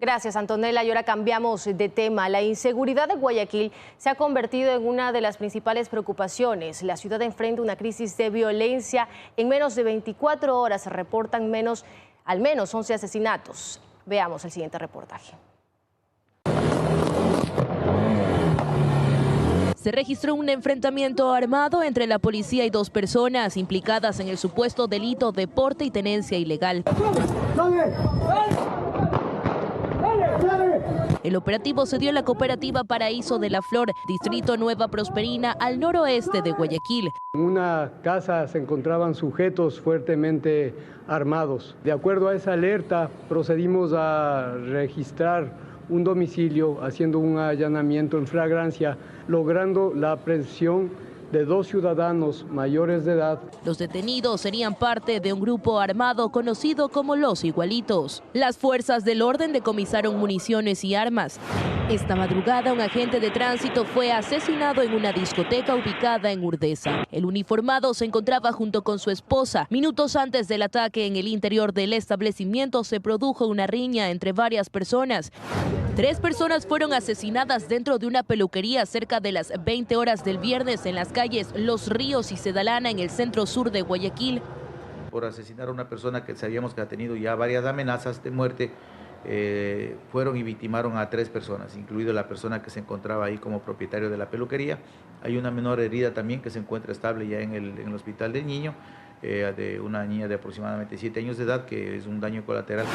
Gracias, Antonella. Y ahora cambiamos de tema. La inseguridad de Guayaquil se ha convertido en una de las principales preocupaciones. La ciudad enfrenta una crisis de violencia. En menos de 24 horas se reportan al menos 11 asesinatos. Veamos el siguiente reportaje. Se registró un enfrentamiento armado entre la policía y dos personas implicadas en el supuesto delito de porte y tenencia ilegal. El operativo se dio en la cooperativa Paraíso de la Flor, distrito Nueva Prosperina, al noroeste de Guayaquil. En una casa se encontraban sujetos fuertemente armados. De acuerdo a esa alerta, procedimos a registrar un domicilio haciendo un allanamiento en flagrancia, logrando la aprehensión de 2 ciudadanos mayores de edad. Los detenidos serían parte de un grupo armado conocido como Los Igualitos. Las fuerzas del orden decomisaron municiones y armas. Esta madrugada, un agente de tránsito fue asesinado en una discoteca ubicada en Urdesa. El uniformado se encontraba junto con su esposa. Minutos antes del ataque en el interior del establecimiento se produjo una riña entre varias personas. 3 personas fueron asesinadas dentro de una peluquería cerca de las 20 horas del viernes en las calles Los Ríos y Sedalana en el centro sur de Guayaquil. Por asesinar a una persona que sabíamos que ha tenido ya varias amenazas de muerte, fueron y victimaron a 3 personas, incluido la persona que se encontraba ahí como propietario de la peluquería. Hay una menor herida también que se encuentra estable ya en el hospital del niño, de una niña de aproximadamente 7 años de edad, que es un daño colateral.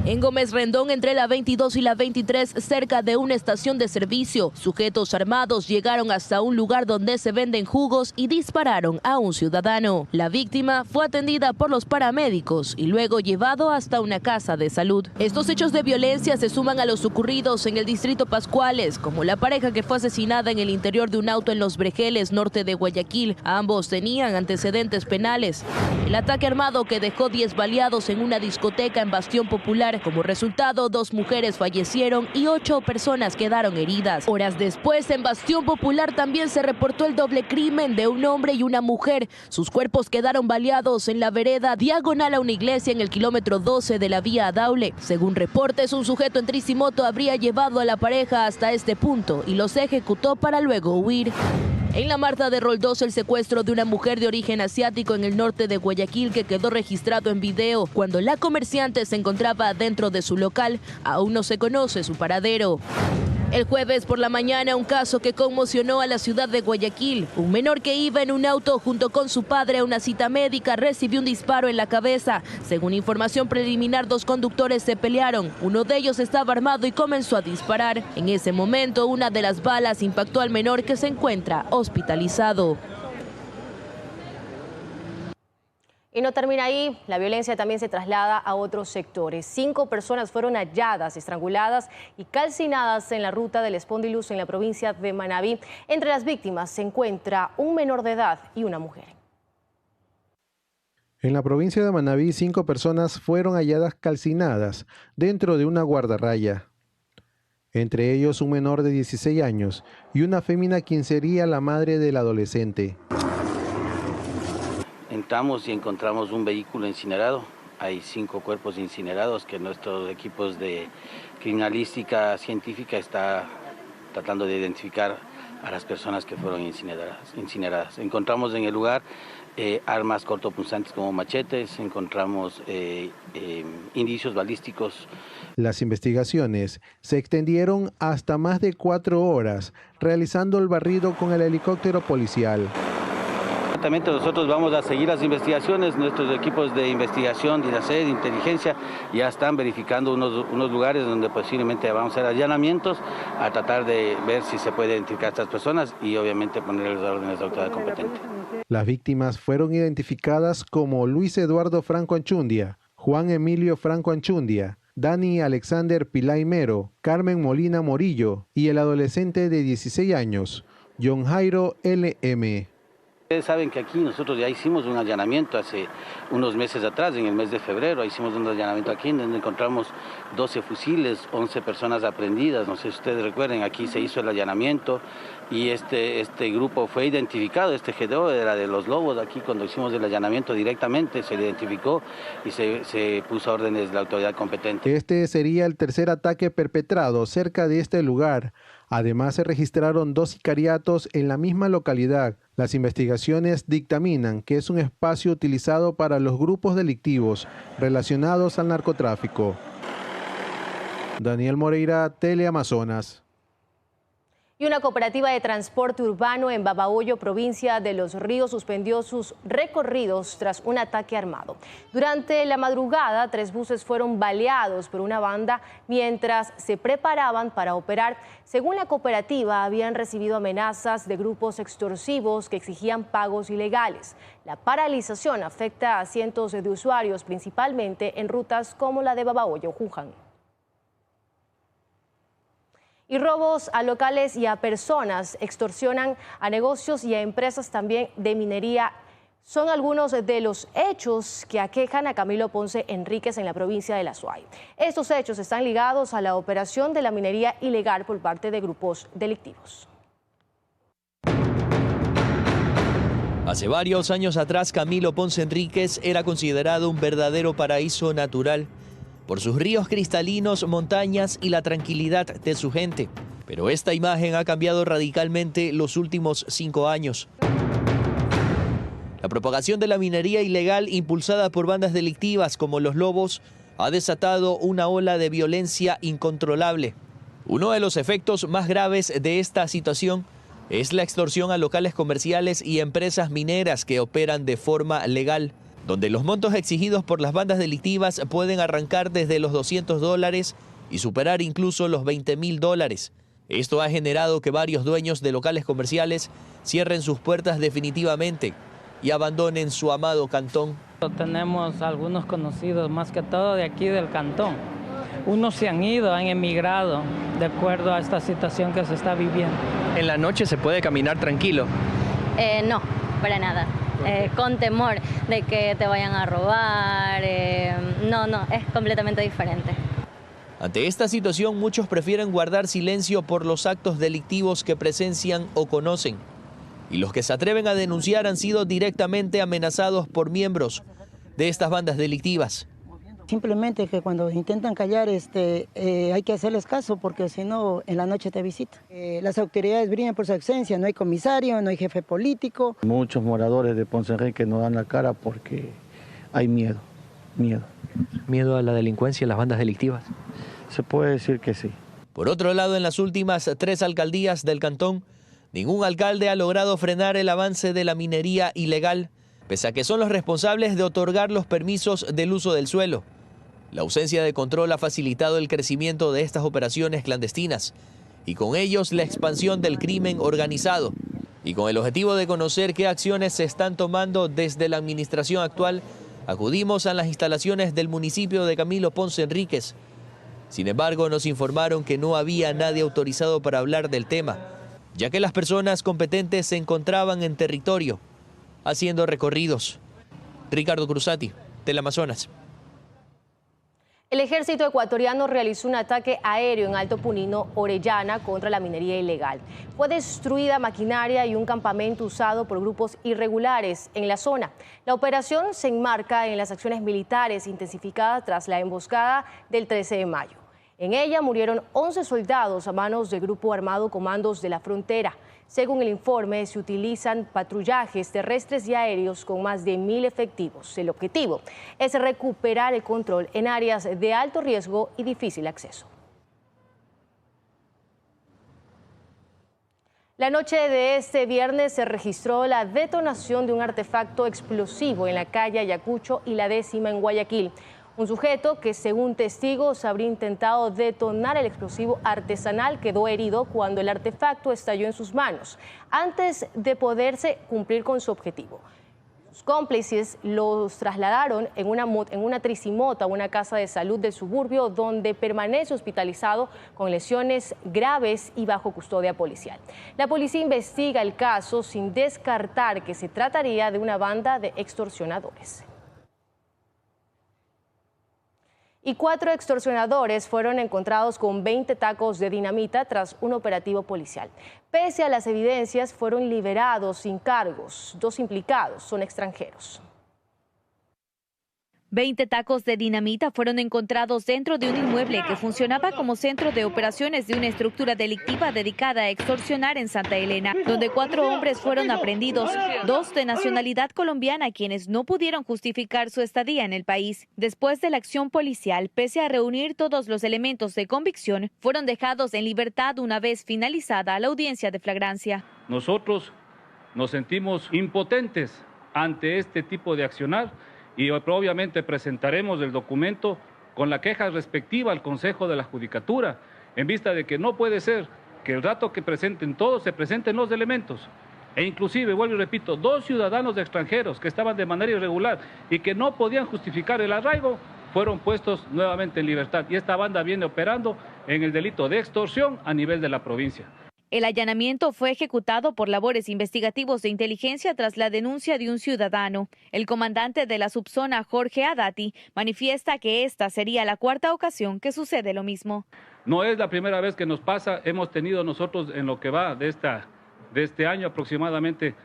En Gómez Rendón, entre la 22 y la 23, cerca de una estación de servicio, sujetos armados llegaron hasta un lugar donde se venden jugos y dispararon a un ciudadano. La víctima fue atendida por los paramédicos y luego llevado hasta una casa de salud. Estos hechos de violencia se suman a los ocurridos en el distrito Pascuales, como la pareja que fue asesinada en el interior de un auto en Los Brejeles, norte de Guayaquil. Ambos tenían antecedentes penales. El ataque armado que dejó 10 baleados en una discoteca en Bastión Popular. Como resultado, 2 mujeres fallecieron y 8 personas quedaron heridas. Horas después, en Bastión Popular también se reportó el doble crimen de un hombre y una mujer. Sus cuerpos quedaron baleados en la vereda diagonal a una iglesia en el kilómetro 12 de la vía Adaule. Según reportes, un sujeto en tricimoto habría llevado a la pareja hasta este punto y los ejecutó para luego huir. En la Marta de Roldós, el secuestro de una mujer de origen asiático en el norte de Guayaquil que quedó registrado en video cuando la comerciante se encontraba dentro de su local. Aún no se conoce su paradero. El jueves por la mañana, un caso que conmocionó a la ciudad de Guayaquil. Un menor que iba en un auto junto con su padre a una cita médica recibió un disparo en la cabeza. Según información preliminar, 2 conductores se pelearon. Uno de ellos estaba armado y comenzó a disparar. En ese momento, una de las balas impactó al menor que se encuentra hospitalizado. Y no termina ahí, la violencia también se traslada a otros sectores. 5 personas fueron halladas, estranguladas y calcinadas en la ruta del Espondilus en la provincia de Manabí. Entre las víctimas se encuentra un menor de edad y una mujer. En la provincia de Manabí, 5 personas fueron halladas calcinadas dentro de una guardarraya. Entre ellos un menor de 16 años y una fémina quien sería la madre del adolescente. Entramos y encontramos un vehículo incinerado. Hay 5 cuerpos incinerados que nuestros equipos de criminalística científica está tratando de identificar a las personas que fueron incineradas. Encontramos en el lugar armas cortopunzantes como machetes, encontramos indicios balísticos. Las investigaciones se extendieron hasta más de 4 horas, realizando el barrido con el helicóptero policial. Nosotros vamos a seguir las investigaciones, nuestros equipos de investigación, de INASED, de inteligencia, ya están verificando unos lugares donde posiblemente vamos a hacer allanamientos a tratar de ver si se puede identificar a estas personas y obviamente poner las órdenes de autoridad competente. Las víctimas fueron identificadas como Luis Eduardo Franco Anchundia, Juan Emilio Franco Anchundia, Dani Alexander Pilay Mero, Carmen Molina Morillo y el adolescente de 16 años, John Jairo L.M. Ustedes saben que aquí nosotros ya hicimos un allanamiento hace unos meses atrás, en el mes de febrero, hicimos un allanamiento aquí donde encontramos 12 fusiles, 11 personas aprehendidas. No sé si ustedes recuerden, aquí se hizo el allanamiento y este grupo fue identificado, este GDO era de Los Lobos. Aquí cuando hicimos el allanamiento directamente se le identificó y se puso a órdenes de la autoridad competente. Este sería el tercer ataque perpetrado cerca de este lugar. Además, se registraron 2 sicariatos en la misma localidad. Las investigaciones dictaminan que es un espacio utilizado para los grupos delictivos relacionados al narcotráfico. Daniel Moreira, Teleamazonas. Y una cooperativa de transporte urbano en Babahoyo, provincia de Los Ríos, suspendió sus recorridos tras un ataque armado. Durante la madrugada, 3 buses fueron baleados por una banda mientras se preparaban para operar. Según la cooperativa, habían recibido amenazas de grupos extorsivos que exigían pagos ilegales. La paralización afecta a cientos de usuarios, principalmente en rutas como la de Babahoyo-Juján. Y robos a locales y a personas, extorsionan a negocios y a empresas también de minería. Son algunos de los hechos que aquejan a Camilo Ponce Enríquez en la provincia de La Suay. Estos hechos están ligados a la operación de la minería ilegal por parte de grupos delictivos. Hace varios años atrás, Camilo Ponce Enríquez era considerado un verdadero paraíso natural por sus ríos cristalinos, montañas y la tranquilidad de su gente. Pero esta imagen ha cambiado radicalmente los últimos 5 años. La propagación de la minería ilegal impulsada por bandas delictivas como Los Lobos ha desatado una ola de violencia incontrolable. Uno de los efectos más graves de esta situación es la extorsión a locales comerciales y empresas mineras que operan de forma legal, donde los montos exigidos por las bandas delictivas pueden arrancar desde los $200 y superar incluso los $20.000. Esto ha generado que varios dueños de locales comerciales cierren sus puertas definitivamente y abandonen su amado cantón. Tenemos algunos conocidos, más que todo de aquí del cantón. Unos se han ido, han emigrado, de acuerdo a esta situación que se está viviendo. ¿En la noche se puede caminar tranquilo? No, para nada. Con temor de que te vayan a robar. No, es completamente diferente. Ante esta situación, muchos prefieren guardar silencio por los actos delictivos que presencian o conocen. Y los que se atreven a denunciar han sido directamente amenazados por miembros de estas bandas delictivas. Simplemente que cuando intentan callar hay que hacerles caso porque si no en la noche te visitan. Las autoridades brillan por su ausencia, no hay comisario, no hay jefe político. Muchos moradores de Ponce Enríquez no dan la cara porque hay miedo. ¿Miedo a la delincuencia y las bandas delictivas? Se puede decir que sí. Por otro lado, en las últimas 3 alcaldías del cantón, ningún alcalde ha logrado frenar el avance de la minería ilegal, pese a que son los responsables de otorgar los permisos del uso del suelo. La ausencia de control ha facilitado el crecimiento de estas operaciones clandestinas y con ellos la expansión del crimen organizado. Y con el objetivo de conocer qué acciones se están tomando desde la administración actual, acudimos a las instalaciones del municipio de Camilo Ponce Enríquez. Sin embargo, nos informaron que no había nadie autorizado para hablar del tema, ya que las personas competentes se encontraban en territorio, haciendo recorridos. Ricardo Cruzati, Teleamazonas. El ejército ecuatoriano realizó un ataque aéreo en Alto Punino, Orellana, contra la minería ilegal. Fue destruida maquinaria y un campamento usado por grupos irregulares en la zona. La operación se enmarca en las acciones militares intensificadas tras la emboscada del 13 de mayo. En ella murieron 11 soldados a manos del grupo armado Comandos de la Frontera. Según el informe, se utilizan patrullajes terrestres y aéreos con más de 1.000 efectivos. El objetivo es recuperar el control en áreas de alto riesgo y difícil acceso. La noche de este viernes se registró la detonación de un artefacto explosivo en la calle Ayacucho y la 10ª en Guayaquil. Un sujeto que, según testigos, habría intentado detonar el explosivo artesanal quedó herido cuando el artefacto estalló en sus manos, antes de poderse cumplir con su objetivo. Sus cómplices los trasladaron en una tricimota a una casa de salud del suburbio donde permanece hospitalizado con lesiones graves y bajo custodia policial. La policía investiga el caso sin descartar que se trataría de una banda de extorsionadores. Y 4 extorsionadores fueron encontrados con 20 tacos de dinamita tras un operativo policial. Pese a las evidencias, fueron liberados sin cargos. 2 implicados son extranjeros. 20 tacos de dinamita fueron encontrados dentro de un inmueble que funcionaba como centro de operaciones de una estructura delictiva dedicada a extorsionar en Santa Elena, donde 4 hombres fueron aprehendidos, 2 de nacionalidad colombiana, quienes no pudieron justificar su estadía en el país. Después de la acción policial, pese a reunir todos los elementos de convicción, fueron dejados en libertad una vez finalizada la audiencia de flagrancia. Nosotros nos sentimos impotentes ante este tipo de accionar, y obviamente presentaremos el documento con la queja respectiva al Consejo de la Judicatura, en vista de que no puede ser que el rato que presenten todos se presenten los elementos. E inclusive, vuelvo y repito, 2 ciudadanos extranjeros que estaban de manera irregular y que no podían justificar el arraigo, fueron puestos nuevamente en libertad. Y esta banda viene operando en el delito de extorsión a nivel de la provincia. El allanamiento fue ejecutado por labores investigativos de inteligencia tras la denuncia de un ciudadano. El comandante de la subzona, Jorge Adati, manifiesta que esta sería la 4ª ocasión que sucede lo mismo. No es la primera vez que nos pasa, hemos tenido nosotros en lo que va de este año aproximadamente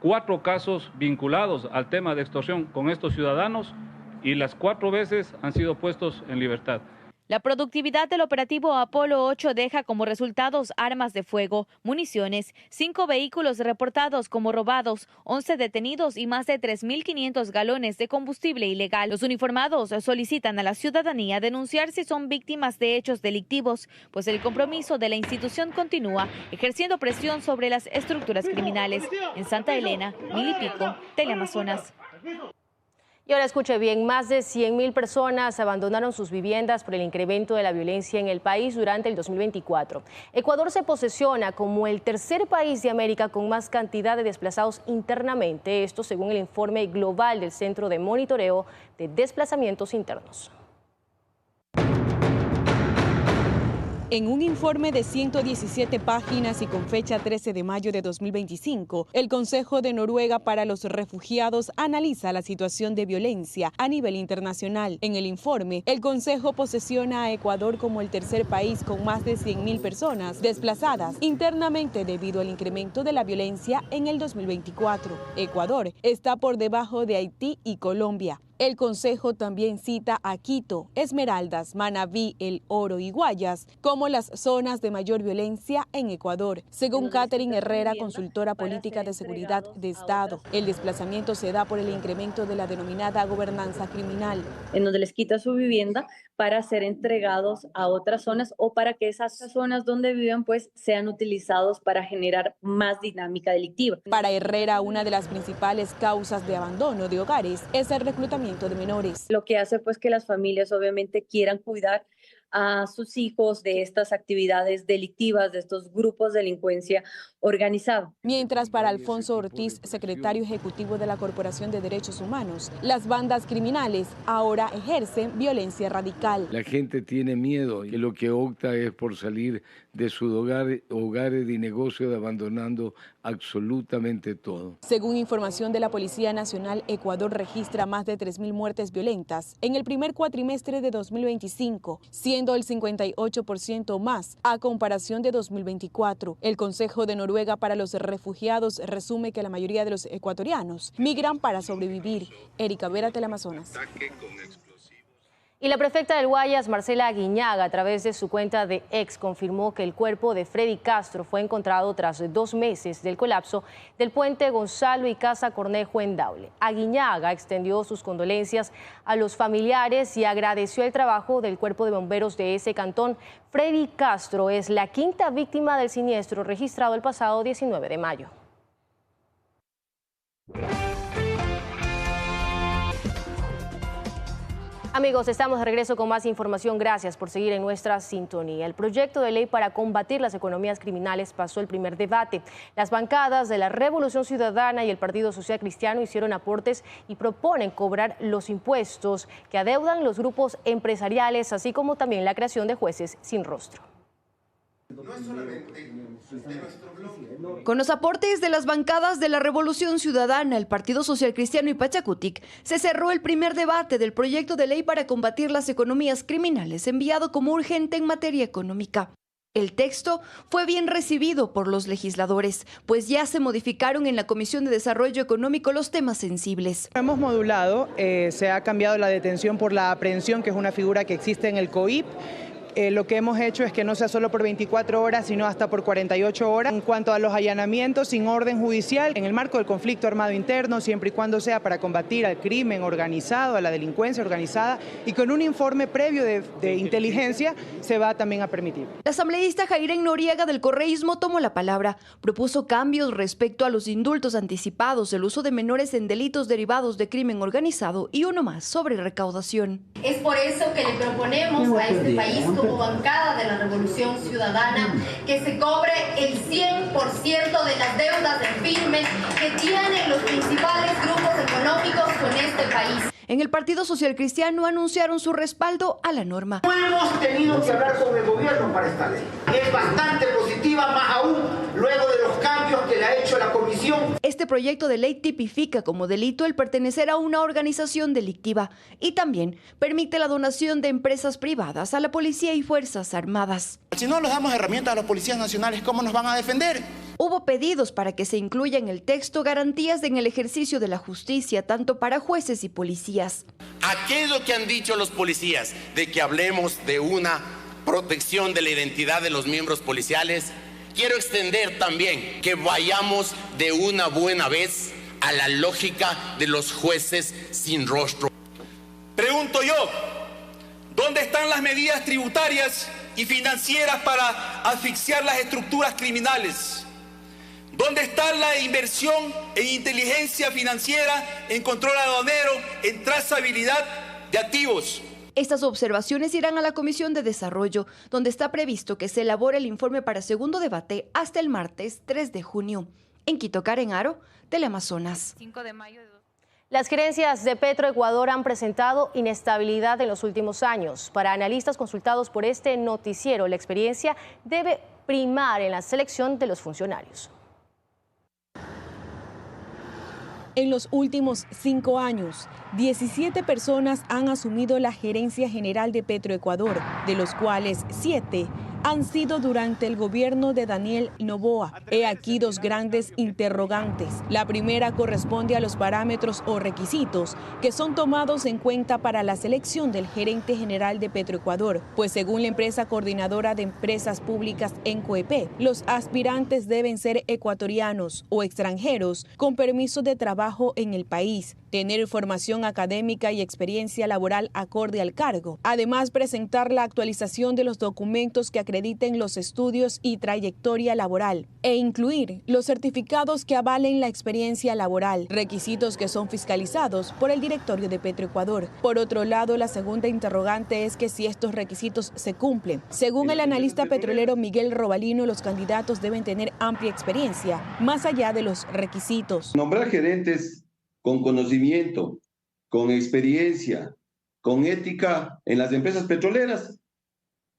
4 casos vinculados al tema de extorsión con estos ciudadanos y las 4 veces han sido puestos en libertad. La productividad del operativo Apolo 8 deja como resultados armas de fuego, municiones, 5 vehículos reportados como robados, 11 detenidos y más de 3.500 galones de combustible ilegal. Los uniformados solicitan a la ciudadanía denunciar si son víctimas de hechos delictivos, pues el compromiso de la institución continúa ejerciendo presión sobre las estructuras criminales. En Santa Elena, Milipico, Teleamazonas. Y ahora escuche bien, más de 100.000 personas abandonaron sus viviendas por el incremento de la violencia en el país durante el 2024. Ecuador se posesiona como el tercer país de América con más cantidad de desplazados internamente, esto según el informe global del Centro de Monitoreo de Desplazamientos Internos. En un informe de 117 páginas y con fecha 13 de mayo de 2025, el Consejo de Noruega para los Refugiados analiza la situación de violencia a nivel internacional. En el informe, el Consejo posesiona a Ecuador como el tercer país con más de 100.000 personas desplazadas internamente debido al incremento de la violencia en el 2024. Ecuador está por debajo de Haití y Colombia. El Consejo también cita a Quito, Esmeraldas, Manabí, El Oro y Guayas como las zonas de mayor violencia en Ecuador. Según Catherine Herrera, consultora política de seguridad de Estado, el desplazamiento se da por el incremento de la denominada gobernanza criminal, en donde les quita su vivienda para ser entregados a otras zonas o para que esas zonas donde viven pues sean utilizados para generar más dinámica delictiva. Para Herrera, una de las principales causas de abandono de hogares es el reclutamiento de menores. Lo que hace pues que las familias obviamente quieran cuidar a sus hijos de estas actividades delictivas, de estos grupos de delincuencia organizada. Mientras para Alfonso Ortiz, secretario ejecutivo de la Corporación de Derechos Humanos, las bandas criminales ahora ejercen violencia radical. La gente tiene miedo y lo que opta es por salir de sus hogares y negocios, abandonando absolutamente todo. Según información de la Policía Nacional, Ecuador registra más de 3.000 muertes violentas en el primer cuatrimestre de 2025, siendo el 58% más a comparación de 2024. El Consejo de Noruega para los Refugiados resume que la mayoría de los ecuatorianos migran para sobrevivir. Erika Vera, Teleamazonas. Y la prefecta del Guayas, Marcela Aguiñaga, a través de su cuenta de X, confirmó que el cuerpo de Freddy Castro fue encontrado tras 2 meses del colapso del puente Gonzalo y Casa Cornejo en Daule. Aguiñaga extendió sus condolencias a los familiares y agradeció el trabajo del cuerpo de bomberos de ese cantón. Freddy Castro es la 5ª víctima del siniestro registrado el pasado 19 de mayo. Amigos, estamos de regreso con más información. Gracias por seguir en nuestra sintonía. El proyecto de ley para combatir las economías criminales pasó el primer debate. Las bancadas de la Revolución Ciudadana y el Partido Social Cristiano hicieron aportes y proponen cobrar los impuestos que adeudan los grupos empresariales, así como también la creación de jueces sin rostro. Con los aportes de las bancadas de la Revolución Ciudadana, el Partido Social Cristiano y Pachacutic, se cerró el primer debate del proyecto de ley para combatir las economías criminales, enviado como urgente en materia económica. El texto fue bien recibido por los legisladores, pues ya se modificaron en la Comisión de Desarrollo Económico los temas sensibles. Hemos modulado, se ha cambiado la detención por la aprehensión, que es una figura que existe en el COIP. Lo que hemos hecho es que no sea solo por 24 horas, sino hasta por 48 horas. En cuanto a los allanamientos sin orden judicial, en el marco del conflicto armado interno, siempre y cuando sea para combatir al crimen organizado, a la delincuencia organizada, y con un informe previo de inteligencia, se va también a permitir. La asambleísta Jairén Noriega del Correísmo tomó la palabra. Propuso cambios respecto a los indultos anticipados, el uso de menores en delitos derivados de crimen organizado y uno más sobre recaudación. Es por eso que le proponemos a este país, como bancada de la Revolución Ciudadana, que se cobre el 100% de las deudas en firme que tienen los principales grupos económicos con este país. En el Partido Social Cristiano anunciaron su respaldo a la norma. No hemos tenido que hablar con el gobierno para esta ley. Es bastante positiva, más aún luego de los cambios que le ha hecho la comisión. Este proyecto de ley tipifica como delito el pertenecer a una organización delictiva y también permite la donación de empresas privadas a la policía y Fuerzas Armadas. Si no les damos herramientas a los policías nacionales, ¿cómo nos van a defender? Hubo pedidos para que se incluya en el texto garantías en el ejercicio de la justicia, tanto para jueces y policías. Aquello que han dicho los policías, de que hablemos de una protección de la identidad de los miembros policiales, quiero extender también que vayamos de una buena vez a la lógica de los jueces sin rostro. Pregunto yo, ¿dónde están las medidas tributarias y financieras para asfixiar las estructuras criminales? ¿Dónde está la inversión en inteligencia financiera, en control aduanero, en trazabilidad de activos? Estas observaciones irán a la Comisión de Desarrollo, donde está previsto que se elabore el informe para segundo debate hasta el martes 3 de junio. En Quito, Karen Aro, Teleamazonas. 5 de mayo. Las gerencias de Petroecuador han presentado inestabilidad en los últimos años. Para analistas consultados por este noticiero, la experiencia debe primar en la selección de los funcionarios. En los últimos 5 años, 17 personas han asumido la gerencia general de Petroecuador, de los cuales 7 han sido durante el gobierno de Daniel Noboa. He aquí 2 grandes interrogantes. La primera corresponde a los parámetros o requisitos que son tomados en cuenta para la selección del gerente general de Petroecuador, pues según la empresa coordinadora de empresas públicas ENCOEP, los aspirantes deben ser ecuatorianos o extranjeros con permiso de trabajo en el país, tener formación académica y experiencia laboral acorde al cargo. Además, presentar la actualización de los documentos que acrediten los estudios y trayectoria laboral e incluir los certificados que avalen la experiencia laboral, requisitos que son fiscalizados por el directorio de Petroecuador. Por otro lado, la segunda interrogante es que si estos requisitos se cumplen. Según el analista petrolero Miguel Robalino, los candidatos deben tener amplia experiencia, más allá de los requisitos. Nombrar gerentes con conocimiento, con experiencia, con ética en las empresas petroleras,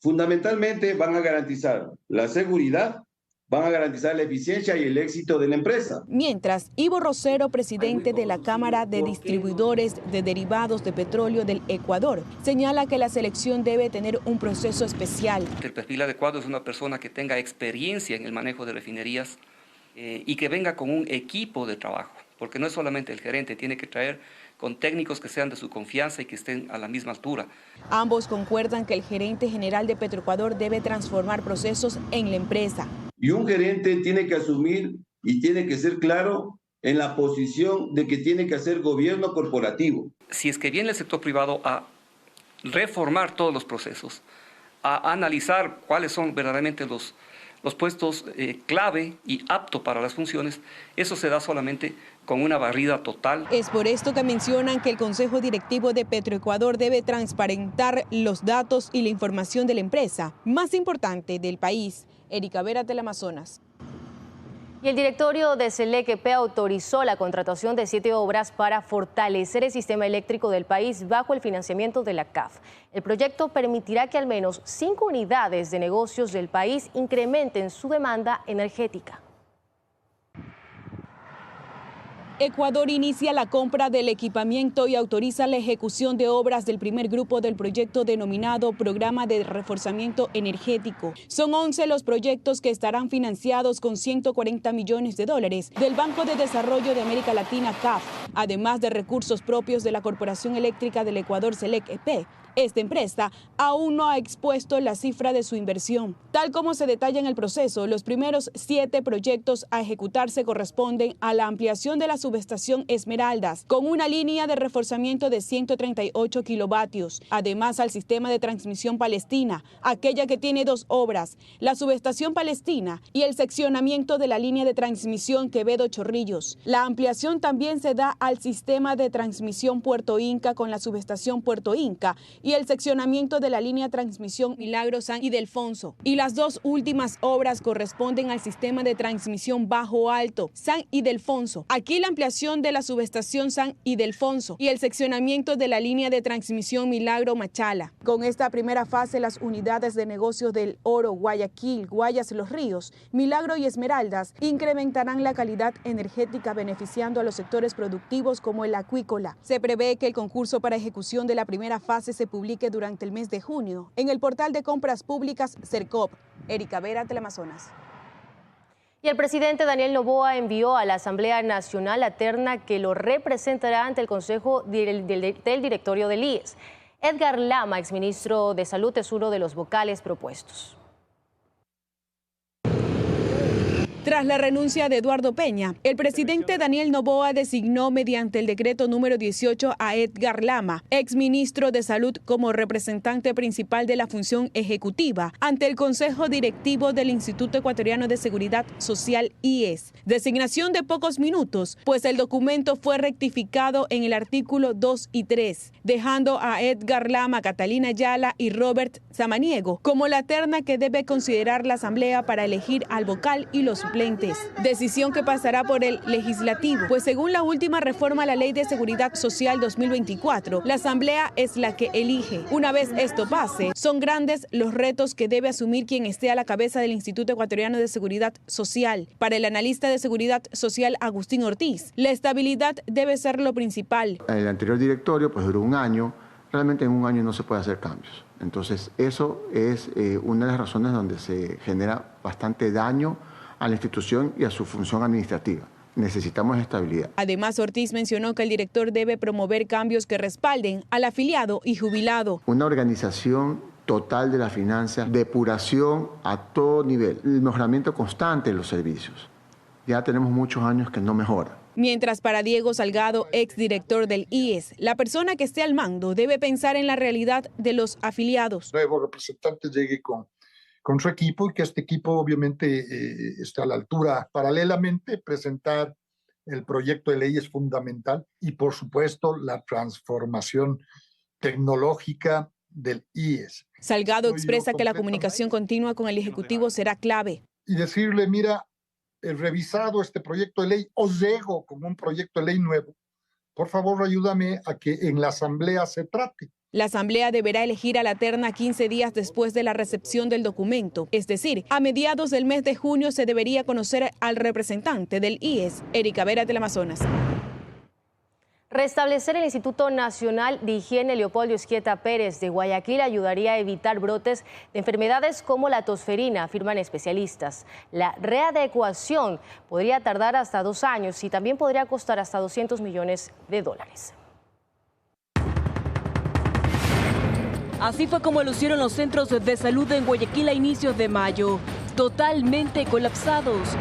fundamentalmente van a garantizar la seguridad, van a garantizar la eficiencia y el éxito de la empresa. Mientras, Ivo Rosero, presidente de la Cámara de Distribuidores de Derivados de Petróleo del Ecuador, señala que la selección debe tener un proceso especial. El perfil adecuado es una persona que tenga experiencia en el manejo de refinerías y que venga con un equipo de trabajo, porque no es solamente el gerente, tiene que traer con técnicos que sean de su confianza y que estén a la misma altura. Ambos concuerdan que el gerente general de Petroecuador debe transformar procesos en la empresa. Y un gerente tiene que asumir y tiene que ser claro en la posición de que tiene que hacer gobierno corporativo. Si es que viene el sector privado a reformar todos los procesos, a analizar cuáles son verdaderamente los puestos clave y apto para las funciones, eso se da solamente con una barrida total. Es por esto que mencionan que el Consejo Directivo de Petroecuador debe transparentar los datos y la información de la empresa más importante del país. Erika Vera, Teleamazonas. Y el directorio de SELEC EP autorizó la contratación de 7 obras para fortalecer el sistema eléctrico del país bajo el financiamiento de la CAF. El proyecto permitirá que al menos 5 unidades de negocios del país incrementen su demanda energética. Ecuador inicia la compra del equipamiento y autoriza la ejecución de obras del primer grupo del proyecto denominado Programa de Reforzamiento Energético. Son 11 los proyectos que estarán financiados con 140 millones de dólares del Banco de Desarrollo de América Latina, CAF, además de recursos propios de la Corporación Eléctrica del Ecuador, SELEC EP. Esta empresa aún no ha expuesto la cifra de su inversión. Tal como se detalla en el proceso, los primeros 7 proyectos a ejecutarse corresponden a la ampliación de la subestación Esmeraldas, con una línea de reforzamiento de 138 kilovatios. Además, al sistema de transmisión Palestina, aquella que tiene 2 obras, la subestación Palestina y el seccionamiento de la línea de transmisión Quevedo-Chorrillos. La ampliación también se da al sistema de transmisión Puerto Inca con la subestación Puerto Inca y el seccionamiento de la línea transmisión Milagro San Ildefonso. Y las 2 últimas obras corresponden al sistema de transmisión Bajo Alto San Ildefonso. Aquí la ampliación de la subestación San Ildefonso y el seccionamiento de la línea de transmisión Milagro Machala. Con esta primera fase, las unidades de negocios del Oro, Guayaquil, Guayas, Los Ríos, Milagro y Esmeraldas incrementarán la calidad energética beneficiando a los sectores productivos como el acuícola. Se prevé que el concurso para ejecución de la primera fase se publique durante el mes de junio en el portal de compras públicas CERCOP. Erika Vera, Teleamazonas. Y el presidente Daniel Noboa envió a la Asamblea Nacional la terna que lo representará ante el Consejo del Directorio del IES. Edgar Lama, exministro de Salud, es uno de los vocales propuestos. Tras la renuncia de Eduardo Peña, el presidente Daniel Noboa designó mediante el decreto número 18 a Edgar Lama, exministro de Salud, como representante principal de la función ejecutiva ante el Consejo Directivo del Instituto Ecuatoriano de Seguridad Social, IES. Designación de pocos minutos, pues el documento fue rectificado en el artículo 2 y 3, dejando a Edgar Lama, Catalina Ayala y Robert Samaniego como la terna que debe considerar la Asamblea para elegir al vocal y los suplentes. Decisión que pasará por el legislativo, pues según la última reforma a la Ley de Seguridad Social 2024, la Asamblea es la que elige. Una vez esto pase, son grandes los retos que debe asumir quien esté a la cabeza del Instituto Ecuatoriano de Seguridad Social. Para el analista de Seguridad Social Agustín Ortiz, la estabilidad debe ser lo principal. El anterior directorio pues duró 1 año, realmente en 1 año no se puede hacer cambios. Entonces eso es una de las razones donde se genera bastante daño a la institución y a su función administrativa. Necesitamos estabilidad. Además, Ortiz mencionó que el director debe promover cambios que respalden al afiliado y jubilado. Una organización total de las finanzas, depuración a todo nivel, el mejoramiento constante de los servicios. Ya tenemos muchos años que no mejora. Mientras para Diego Salgado, exdirector del IES, la persona que esté al mando debe pensar en la realidad de los afiliados. El nuevo representante llegue con su equipo y que este equipo obviamente esté a la altura. Paralelamente, presentar el proyecto de ley es fundamental y, por supuesto, la transformación tecnológica del IES. Salgado expresa que la comunicación continua con el Ejecutivo será clave. Y decirle, mira, he revisado este proyecto de ley, os llego con un proyecto de ley nuevo. Por favor, ayúdame a que en la Asamblea se trate. La Asamblea deberá elegir a la terna 15 días después de la recepción del documento. Es decir, a mediados del mes de junio se debería conocer al representante del IES. Erika Vera, Teleamazonas. Restablecer el Instituto Nacional de Higiene Leopoldo Izquieta Pérez de Guayaquil ayudaría a evitar brotes de enfermedades como la tosferina, afirman especialistas. La readecuación podría tardar hasta 2 años y también podría costar hasta $200 millones. Así fue como lucieron los centros de salud en Guayaquil a inicios de mayo, totalmente colapsados.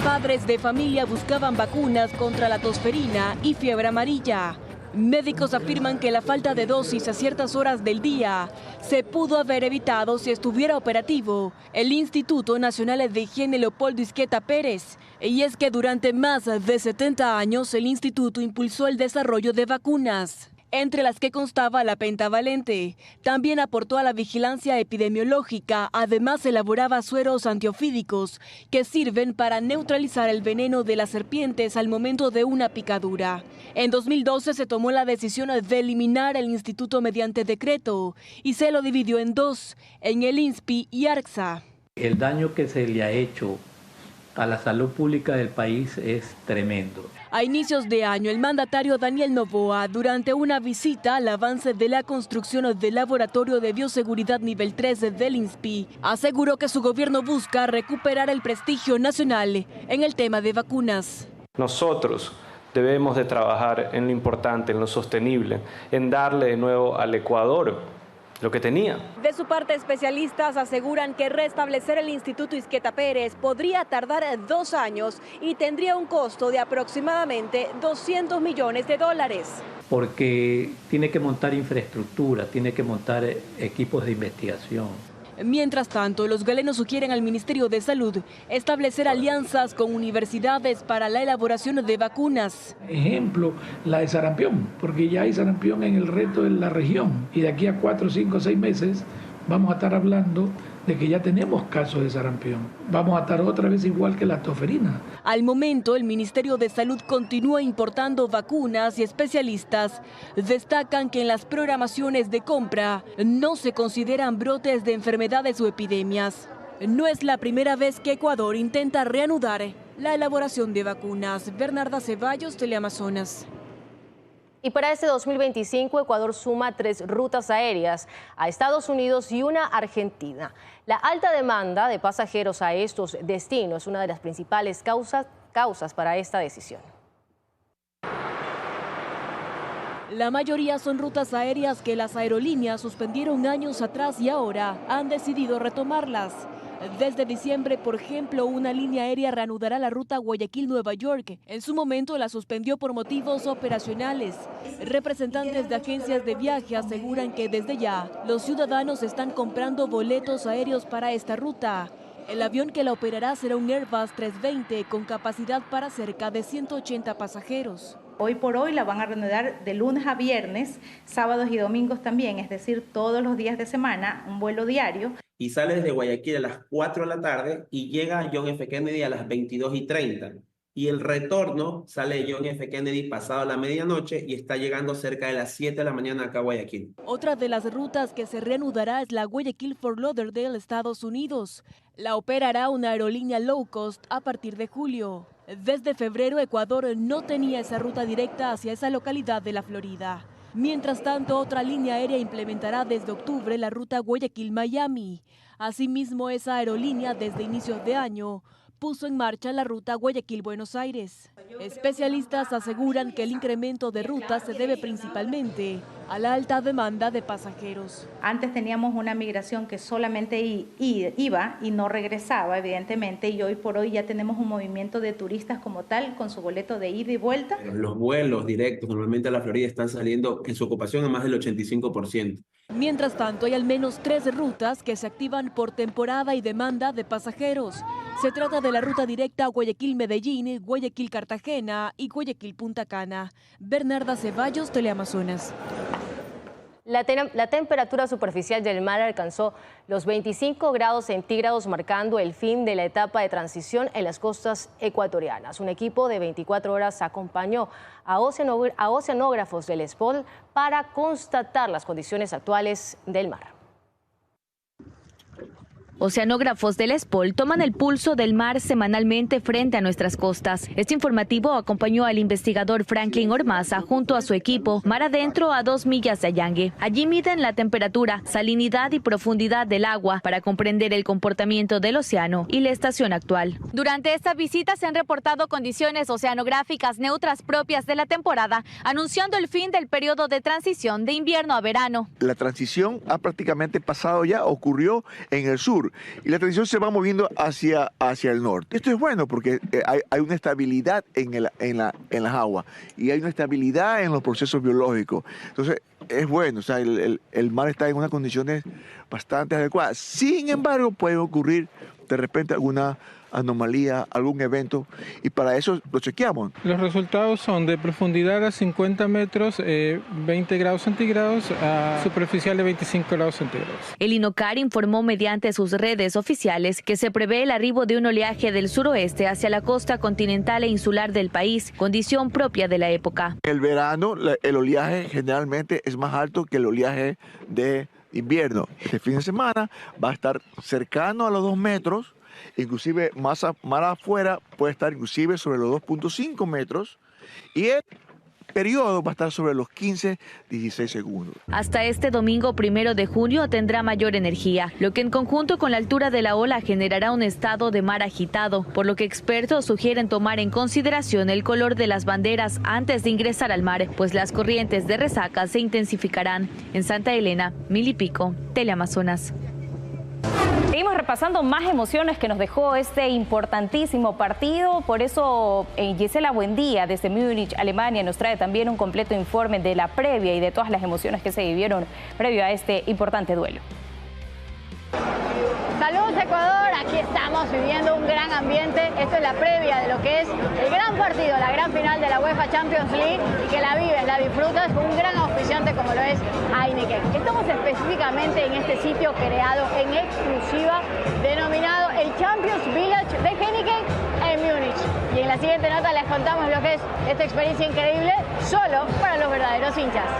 Padres de familia buscaban vacunas contra la tosferina y fiebre amarilla. Médicos afirman que la falta de dosis a ciertas horas del día se pudo haber evitado si estuviera operativo el Instituto Nacional de Higiene Leopoldo Isqueta Pérez. Y es que durante más de 70 años el instituto impulsó el desarrollo de vacunas, entre las que constaba la pentavalente. También aportó a la vigilancia epidemiológica, además elaboraba sueros antiofídicos que sirven para neutralizar el veneno de las serpientes al momento de una picadura. En 2012 se tomó la decisión de eliminar el instituto mediante decreto y se lo dividió en dos, en el INSPI y ARCSA. El daño que se le ha hecho a la salud pública del país es tremendo. A inicios de año, el mandatario Daniel Noboa, durante una visita al avance de la construcción del Laboratorio de Bioseguridad Nivel 3 del INSPI, aseguró que su gobierno busca recuperar el prestigio nacional en el tema de vacunas. Nosotros debemos de trabajar en lo importante, en lo sostenible, en darle de nuevo al Ecuador lo que tenía. De su parte, especialistas aseguran que restablecer el Instituto Isqueta Pérez podría tardar 2 años y tendría un costo de aproximadamente $200 millones. Porque tiene que montar infraestructura, tiene que montar equipos de investigación. Mientras tanto, los galenos sugieren al Ministerio de Salud establecer alianzas con universidades para la elaboración de vacunas. Ejemplo, la de sarampión, porque ya hay sarampión en el resto de la región y de aquí a 4, 5, 6 meses vamos a estar hablando de que ya tenemos casos de sarampión. Vamos a estar otra vez igual que la toferina. Al momento, el Ministerio de Salud continúa importando vacunas y especialistas destacan que en las programaciones de compra no se consideran brotes de enfermedades o epidemias. No es la primera vez que Ecuador intenta reanudar la elaboración de vacunas. Bernarda Ceballos, Teleamazonas. Y para este 2025, Ecuador suma 3 rutas aéreas a Estados Unidos y una a Argentina. La alta demanda de pasajeros a estos destinos es una de las principales causas para esta decisión. La mayoría son rutas aéreas que las aerolíneas suspendieron años atrás y ahora han decidido retomarlas. Desde diciembre, por ejemplo, una línea aérea reanudará la ruta Guayaquil-Nueva York. En su momento la suspendió por motivos operacionales. Representantes de agencias de viaje aseguran que desde ya los ciudadanos están comprando boletos aéreos para esta ruta. El avión que la operará será un Airbus 320 con capacidad para cerca de 180 pasajeros. Hoy por hoy la van a reanudar de lunes a viernes, sábados y domingos también, es decir, todos los días de semana, un vuelo diario. Y sale desde Guayaquil a las 4 de la tarde y llega a John F. Kennedy a las 22:30. Y el retorno sale de John F. Kennedy pasado la medianoche y está llegando cerca de las 7 de la mañana acá a Guayaquil. Otra de las rutas que se reanudará es la Guayaquil-Fort Lauderdale, Estados Unidos. La operará una aerolínea low cost a partir de julio. Desde febrero, Ecuador no tenía esa ruta directa hacia esa localidad de la Florida. Mientras tanto, otra línea aérea implementará desde octubre la ruta Guayaquil-Miami. Asimismo, esa aerolínea desde inicios de año puso en marcha la ruta Guayaquil-Buenos Aires. Especialistas aseguran que el incremento de rutas se debe principalmente a la alta demanda de pasajeros. Antes teníamos una migración que solamente iba y no regresaba, evidentemente, y hoy por hoy ya tenemos un movimiento de turistas como tal, con su boleto de ida y vuelta. Los vuelos directos normalmente a la Florida están saliendo en su ocupación a más del 85%. Mientras tanto, hay al menos 3 rutas que se activan por temporada y demanda de pasajeros. Se trata de la ruta directa Guayaquil-Medellín, Guayaquil-Cartagena y Guayaquil-Punta Cana. Bernarda Ceballos, Teleamazonas. La temperatura superficial del mar alcanzó los 25 grados centígrados, marcando el fin de la etapa de transición en las costas ecuatorianas. Un equipo de 24 horas acompañó a oceanógrafos del SPOL para constatar las condiciones actuales del mar. Oceanógrafos del SPOL toman el pulso del mar semanalmente frente a nuestras costas. Este informativo acompañó al investigador Franklin Ormaza junto a su equipo mar adentro a 2 millas de Allangue. Allí miden la temperatura, salinidad y profundidad del agua para comprender el comportamiento del océano y la estación actual. Durante esta visita se han reportado condiciones oceanográficas neutras propias de la temporada, anunciando el fin del periodo de transición de invierno a verano. La transición ha prácticamente pasado ya, ocurrió en el sur. sur y la transición se va moviendo hacia el norte. Esto es bueno porque hay una estabilidad en las aguas y hay una estabilidad en los procesos biológicos. Entonces, es bueno, o sea, el mar está en unas condiciones bastante adecuadas. Sin embargo, puede ocurrir de repente alguna anomalía, algún evento, y para eso lo chequeamos. Los resultados son de profundidad a 50 metros, 20 grados centígrados, a superficial de 25 grados centígrados. El INOCAR informó mediante sus redes oficiales que se prevé el arribo de un oleaje del suroeste hacia la costa continental e insular del país, condición propia de la época. En el verano, el oleaje generalmente es más alto que el oleaje de invierno. Este fin de semana va a estar cercano a los 2 metros, inclusive más afuera puede estar inclusive sobre los 2.5 metros y el periodo va a estar sobre los 15-16 segundos. Hasta este domingo 1 de junio tendrá mayor energía, lo que en conjunto con la altura de la ola generará un estado de mar agitado, por lo que expertos sugieren tomar en consideración el color de las banderas antes de ingresar al mar, pues las corrientes de resaca se intensificarán. En Santa Elena, 1000 y pico, Teleamazonas. Seguimos repasando más emociones que nos dejó este importantísimo partido. Por eso Gisela Buendía desde Múnich, Alemania, nos trae también un completo informe de la previa y de todas las emociones que se vivieron previo a este importante duelo. Saludos Ecuador, aquí estamos viviendo un gran ambiente. Esto es la previa de lo que es el gran partido, la gran final de la UEFA Champions League, y que la vives, la disfrutas con un gran auspiciante como lo es Heineken. Estamos específicamente en este sitio creado en exclusiva, denominado el Champions Village de Heineken en Múnich. Y en la siguiente nota les contamos lo que es esta experiencia increíble solo para los verdaderos hinchas.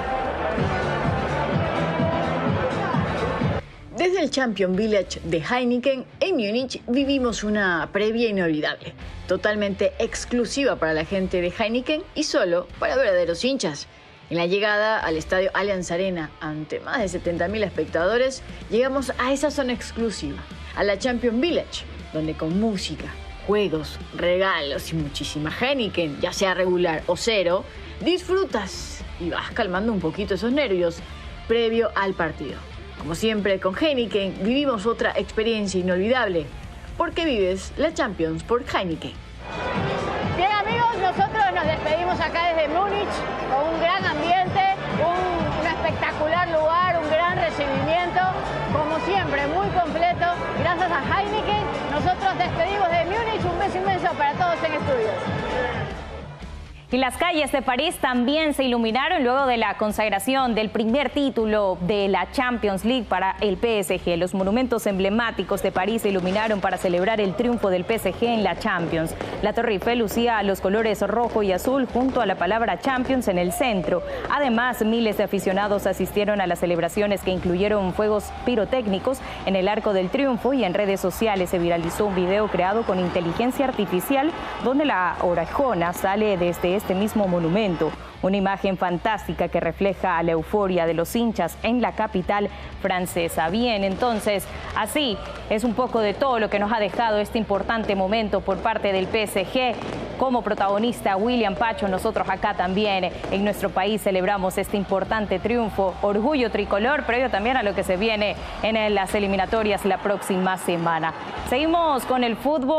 Desde el Champions Village de Heineken en Múnich vivimos una previa inolvidable, totalmente exclusiva para la gente de Heineken y solo para verdaderos hinchas. En la llegada al estadio Allianz Arena, ante más de 70.000 espectadores, llegamos a esa zona exclusiva, a la Champions Village, donde con música, juegos, regalos y muchísima Heineken, ya sea regular o cero, disfrutas y vas calmando un poquito esos nervios previo al partido. Como siempre, con Heineken vivimos otra experiencia inolvidable, porque vives la Champions por Heineken. Bien amigos, nosotros nos despedimos acá desde Múnich con un gran ambiente, un espectacular lugar, un gran recibimiento, como siempre, muy completo. Gracias a Heineken, nosotros despedimos de Múnich. Un beso inmenso para todos en estudios. Y las calles de París también se iluminaron luego de la consagración del primer título de la Champions League para el PSG. Los monumentos emblemáticos de París se iluminaron para celebrar el triunfo del PSG en la Champions. La Torre Eiffel lucía los colores rojo y azul junto a la palabra Champions en el centro. Además, miles de aficionados asistieron a las celebraciones que incluyeron fuegos pirotécnicos en el Arco del Triunfo, y en redes sociales se viralizó un video creado con inteligencia artificial donde la orejona sale desde este mismo monumento. Una imagen fantástica que refleja la euforia de los hinchas en la capital francesa. Bien, entonces, así es un poco de todo lo que nos ha dejado este importante momento por parte del PSG. Como protagonista William Pacho, nosotros acá también en nuestro país celebramos este importante triunfo. Orgullo tricolor, previo también a lo que se viene en las eliminatorias la próxima semana. Seguimos con el fútbol.